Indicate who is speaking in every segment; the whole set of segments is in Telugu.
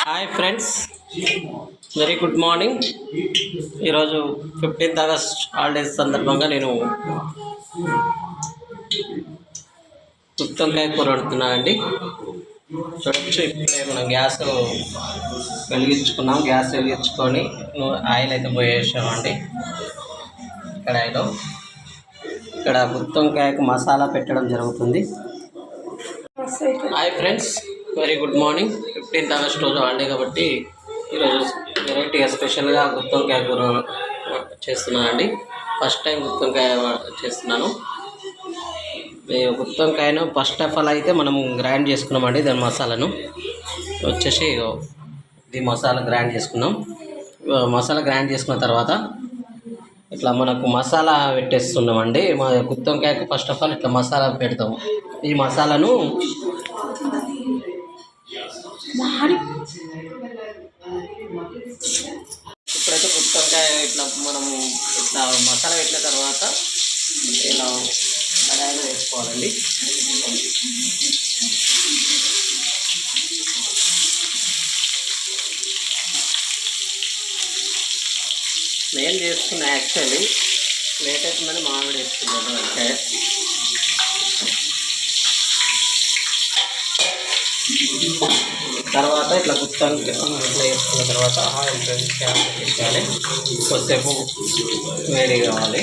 Speaker 1: Hi friends, very good morning. ఈరోజు 15th ఆగస్ట్ హాలిడేస్ సందర్భంగా నేను గుత్తొంకాయ కూర వండుతున్నానండి. చూడొచ్చు, ఇప్పుడే మనం గ్యాస్ వెలిగించుకున్నాం. గ్యాస్ వెలిగించుకొని ఆయిల్ అయితే పోయేసామండి. కడాయిలో ఇక్కడ గుత్తొంకాయకు మసాలా పెట్టడం జరుగుతుంది. Hi friends, very good morning. 15th August రోజు హాలిడే కాబట్టి ఈరోజు వెరైటీగా స్పెషల్గా గుత్తొంకాయ కూర చేస్తున్నానండి. ఫస్ట్ టైం గుత్తొంకాయ చేస్తున్నాను. గుత్తొంకాయను ఫస్ట్ ఆఫ్ ఆల్ అయితే మనం గ్రైండ్ చేసుకున్నామండి. దాని మసాలాను వచ్చేసి ఇది మసాలా గ్రైండ్ చేసుకున్నాం. మసాలా గ్రైండ్ చేసుకున్న తర్వాత ఇట్లా మనకు మసాలా పెట్టేస్తున్నామండి. మా గుత్తొంకాయకు ఫస్ట్ ఆఫ్ ఆల్ ఇట్లా మసాలా పెడతాము. ఈ మసాలాను ఇప్పుడైతే గుత్తొంకాయ ఇట్లా మనము ఇట్లా మసాలా పెట్టిన తర్వాత ఇలా కడాయిలో వేసుకోవాలండి. నేను చేస్తున్నా, యాక్చువల్లీ లేట్ అవుతుందని మామిడి వేసుకున్నాను. అంటే తర్వాత ఇట్లా గుత్తొంకాయ ఇట్లా వేసుకున్న తర్వాత ఆయిల్ వేసుకోవాలి. కొద్దిసేపు వేడి కావాలి.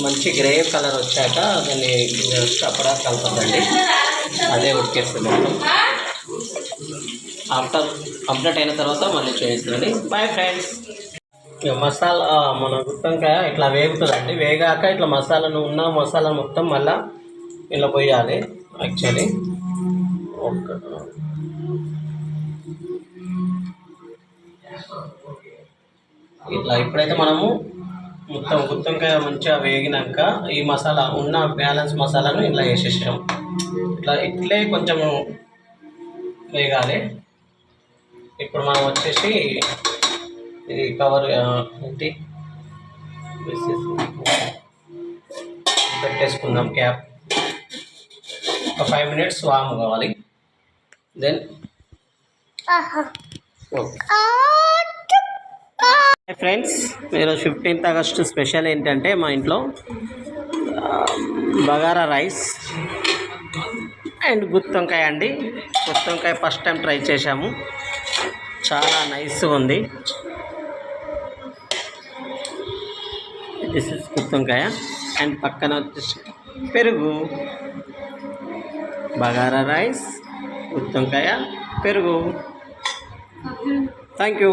Speaker 1: మంచి గ్రే కలర్ వచ్చాక దాన్ని అప్పుడా కలపదండి, అదే ఉడికేస్తుంది. ఆఫ్టర్ కంప్లీట్ అయిన తర్వాత మళ్ళీ చేస్తుందండి. Bye friends. మసాలా మన గుత్తొంకాయ ఇట్లా వేగుతుందండి. వేగాక ఇట్లా మసాలాను ఉన్న మసాలా మొత్తం మళ్ళీ ఇలా పోయాలి. యాక్చువల్లీ ఇట్లా ఇప్పుడైతే మనము మొత్తం గుత్తొంకాయ మంచిగా వేగినాక ఈ మసాలా ఉన్న బ్యాలెన్స్ మసాలాను ఇలా వేసేసాం. ఇట్లే కొంచెము వేగాలి. ఇప్పుడు మనం వచ్చేసి ఇది కవర్ ఏంటి పెట్టేసుకుందాం. క్యాప్ ఒక 5 minutes వామ్ కావాలి. దెన్ ఓకే ఫ్రెండ్స్, ఈరోజు 15th ఆగస్టు స్పెషల్ ఏంటంటే మా ఇంట్లో బగారా రైస్ అండ్ గుత్తొంకాయ అండి. గుత్తొంకాయ ఫస్ట్ టైం ట్రై చేశాము, చాలా నైస్గా ఉంది. దిస్ ఇస్ గుత్తొంకాయ అండ్ పక్కన వచ్చేసి పెరుగు. బగారా రైస్, గుత్తొంకాయ, పెరుగు. Thank you.